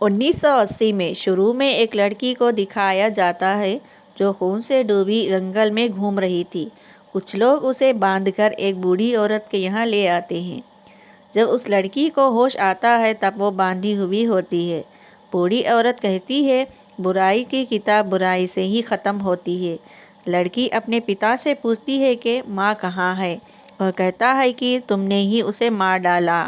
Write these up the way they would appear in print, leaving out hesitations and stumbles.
1980 में शुरू में एक लड़की को दिखाया जाता है जो खून से डूबी जंगल में घूम रही थी। कुछ लोग उसे बांधकर एक बूढ़ी औरत के यहाँ ले आते हैं। जब उस लड़की को होश आता है तब वो बांधी हुई होती है। बूढ़ी औरत कहती है, बुराई की किताब बुराई से ही ख़त्म होती है। लड़की अपने पिता से पूछती है कि माँ कहाँ है। वह कहता है कि तुमने ही उसे मार डाला,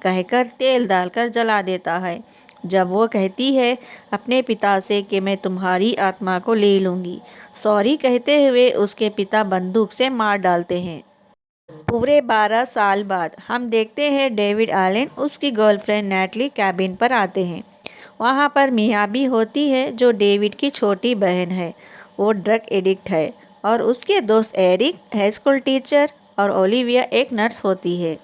कहकर तेल डालकर जला देता है। जब वो कहती है अपने पिता से कि मैं तुम्हारी आत्मा को ले लूँगी, सॉरी कहते हुए उसके पिता बंदूक से मार डालते हैं। पूरे 12 साल बाद हम देखते हैं डेविड एलन उसकी गर्लफ्रेंड नैटली कैबिन पर आते हैं। वहाँ पर मिया भी होती है जो डेविड की छोटी बहन है। वो ड्रग एडिक्ट है और उसके दोस्त एरिक हाई स्कूल टीचर और ओलिविया एक नर्स होती है।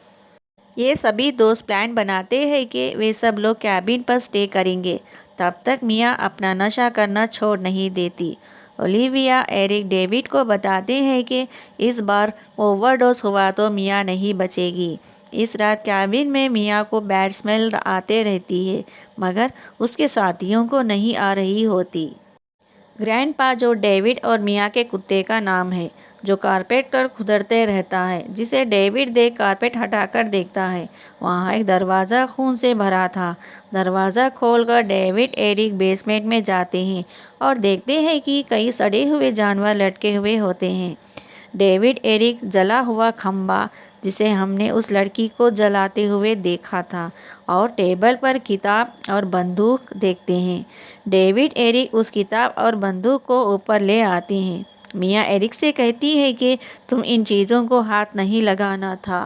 ये सभी दोस्त प्लान बनाते हैं कि वे सब लोग कैबिन पर स्टे करेंगे। तब तक मिया अपना नशा करना छोड़ नहीं देती। ओलिविया एरिक डेविड को बताते हैं कि इस बार ओवरडोज हुआ तो मिया नहीं बचेगी। इस रात कैबिन में मिया को बैड स्मेल आते रहती है, मगर उसके साथियों को नहीं आ रही होती। ग्रैंडपा, जो डेविड और मिया के कुत्ते का नाम है, जो कारपेट पर खुदरते रहता है, जिसे डेविड देख कारपेट हटाकर देखता है। वहाँ एक दरवाज़ा खून से भरा था। दरवाज़ा खोलकर डेविड एरिक बेसमेंट में जाते हैं और देखते हैं कि कई सड़े हुए जानवर लटके हुए होते हैं। डेविड एरिक जला हुआ खंबा जिसे हमने उस लड़की को जलाते हुए देखा था और टेबल पर किताब और बंदूक देखते हैं। डेविड एरिक उस किताब और बंदूक को ऊपर ले आते हैं। मिया एरिक से कहती है कि तुम इन चीज़ों को हाथ नहीं लगाना था।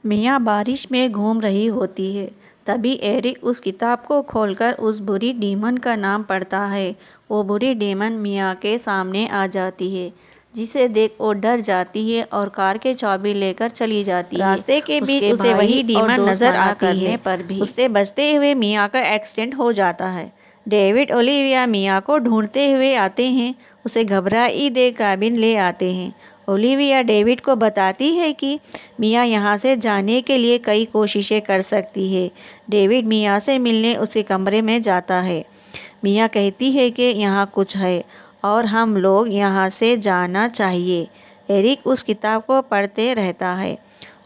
मिया बारिश में घूम रही होती है। तभी एरिक उस किताब को खोलकर उस बुरी डीमन का नाम पढ़ता है। वो बुरी डीमन मिया के सामने आ जाती है, जिसे देख वो डर जाती है और कार के चाबी लेकर चली जाती है। रास्ते के बीच उसे वही डीमन नजर आती है, पर भी उससे बचते हुए मिया का एक्सीडेंट हो जाता है। डेविड ओलिविया मिया को ढूंढते हुए आते हैं। उसे घबराई देख कैबिन ले आते हैं। ओलिविया डेविड को बताती है कि मिया यहाँ से जाने के लिए कई कोशिशें कर सकती है। डेविड मिया से मिलने उसके कमरे में जाता है। मिया कहती है कि यहाँ कुछ है और हम लोग यहाँ से जाना चाहिए। एरिक उस किताब को पढ़ते रहता है।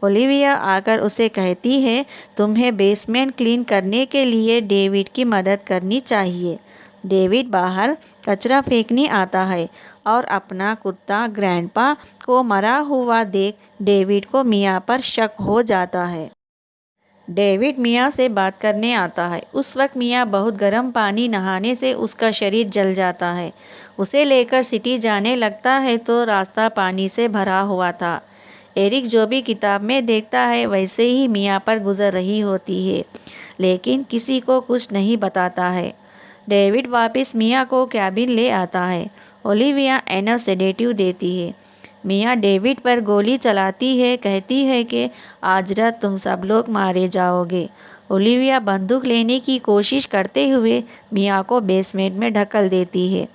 ओलिविया आकर उसे कहती है, तुम्हें बेसमेंट क्लीन करने के लिए डेविड की मदद करनी चाहिए। डेविड बाहर कचरा फेंकने आता है और अपना कुत्ता ग्रैंडपा को मरा हुआ देख डेविड को मिया पर शक हो जाता है। डेविड मिया से बात करने आता है। उस वक्त मिया बहुत गर्म पानी नहाने से उसका शरीर जल जाता है। उसे लेकर सिटी जाने लगता है तो रास्ता पानी से भरा हुआ था। एरिक जो भी किताब में देखता है वैसे ही मिया पर गुजर रही होती है, लेकिन किसी को कुछ नहीं बताता है। डेविड वापस मिया को कैबिन ले आता है। ओलिविया एना सेडेटिव देती है। मिया डेविड पर गोली चलाती है, कहती है कि आज रात तुम सब लोग मारे जाओगे। ओलिविया बंदूक लेने की कोशिश करते हुए मिया को बेसमेंट में ढकल देती है।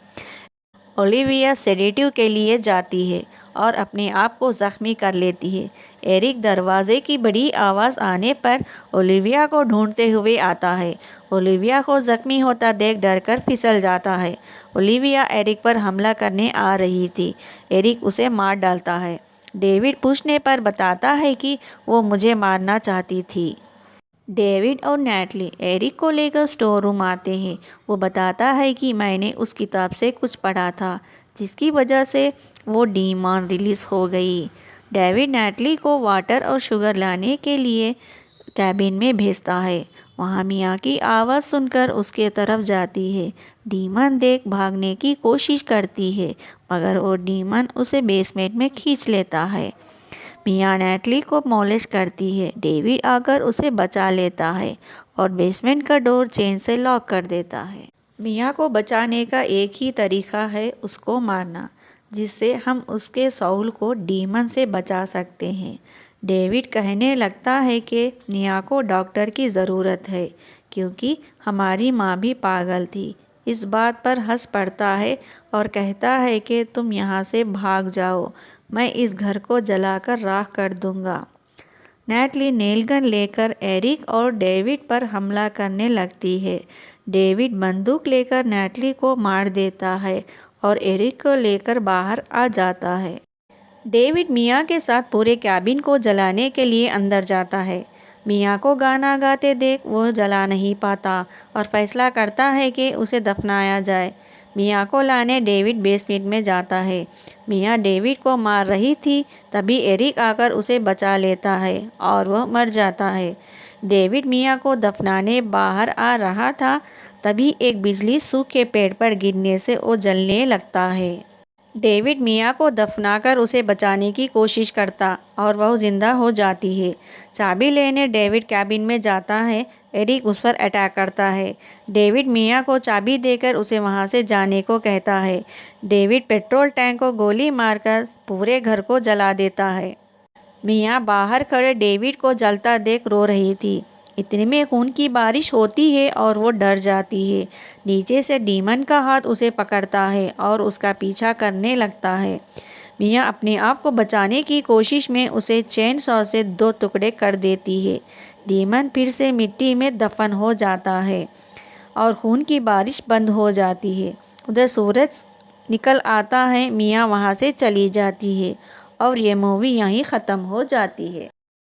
ओलिविया सेडेटिव के लिए जाती है और अपने आप को जख्मी कर लेती है। एरिक दरवाजे की बड़ी आवाज़ आने पर ओलिविया को ढूंढते हुए आता है। ओलिविया को जख्मी होता देख डरकर फिसल जाता है। ओलिविया एरिक पर हमला करने आ रही थी। एरिक उसे मार डालता है। डेविड पूछने पर बताता है कि वो मुझे मारना चाहती थी। डेविड और नैटली एरिक को लेकर स्टोर रूम आते हैं। वो बताता है कि मैंने उस किताब से कुछ पढ़ा था जिसकी वजह से वो डीमन रिलीज हो गई। डेविड नैटली को वाटर और शुगर लाने के लिए कैबिन में भेजता है। वहाँ मिया की आवाज़ सुनकर उसके तरफ जाती है। डीमन देख भागने की कोशिश करती है, मगर वो डीमन उसे बेसमेंट में खींच लेता है। मिया नैटली को मॉलिश करती है। डेविड आकर उसे बचा लेता है और बेसमेंट का डोर चेन से लॉक कर देता है। मिया को बचाने का एक ही तरीका है, उसको मारना, जिससे हम उसके सोल को डीमन से बचा सकते हैं। डेविड कहने लगता है कि मिया को डॉक्टर की ज़रूरत है क्योंकि हमारी माँ भी पागल थी। इस बात पर हंस पड़ता है और कहता है कि तुम यहाँ से भाग जाओ, मैं इस घर को जलाकर राख कर दूंगा। नैटली नेल गन लेकर एरिक और डेविड पर हमला करने लगती है। डेविड बंदूक लेकर नैटली को मार देता है और एरिक को लेकर बाहर आ जाता है। डेविड मिया के साथ पूरे कैबिन को जलाने के लिए अंदर जाता है। मिया को गाना गाते देख वो जला नहीं पाता और फैसला करता है कि उसे दफनाया जाए। मिया को लाने डेविड बेसमेंट में जाता है। मिया डेविड को मार रही थी, तभी एरिक आकर उसे बचा लेता है और वह मर जाता है। डेविड मिया को दफनाने बाहर आ रहा था, तभी एक बिजली सूखे पेड़ पर गिरने से वो जलने लगता है। डेविड मिया को दफनाकर उसे बचाने की कोशिश करता और वह जिंदा हो जाती है। चाबी लेने डेविड कैबिन में जाता है। एरिक उस पर अटैक करता है। डेविड मिया को चाबी देकर उसे वहां से जाने को कहता है। डेविड पेट्रोल टैंक को गोली मारकर पूरे घर को जला देता है। मिया बाहर खड़े डेविड को जलता देख रो रही थी। इतने में खून की बारिश होती है और वो डर जाती है। नीचे से डीमन का हाथ उसे पकड़ता है और उसका पीछा करने लगता है। मिया अपने आप को बचाने की कोशिश में उसे चेन सॉ से 2 टुकड़े कर देती है। डीमन फिर से मिट्टी में दफन हो जाता है और खून की बारिश बंद हो जाती है। उधर सूरज निकल आता है। मिया वहां से चली जाती है और ये मूवी यहीं ख़त्म हो जाती है।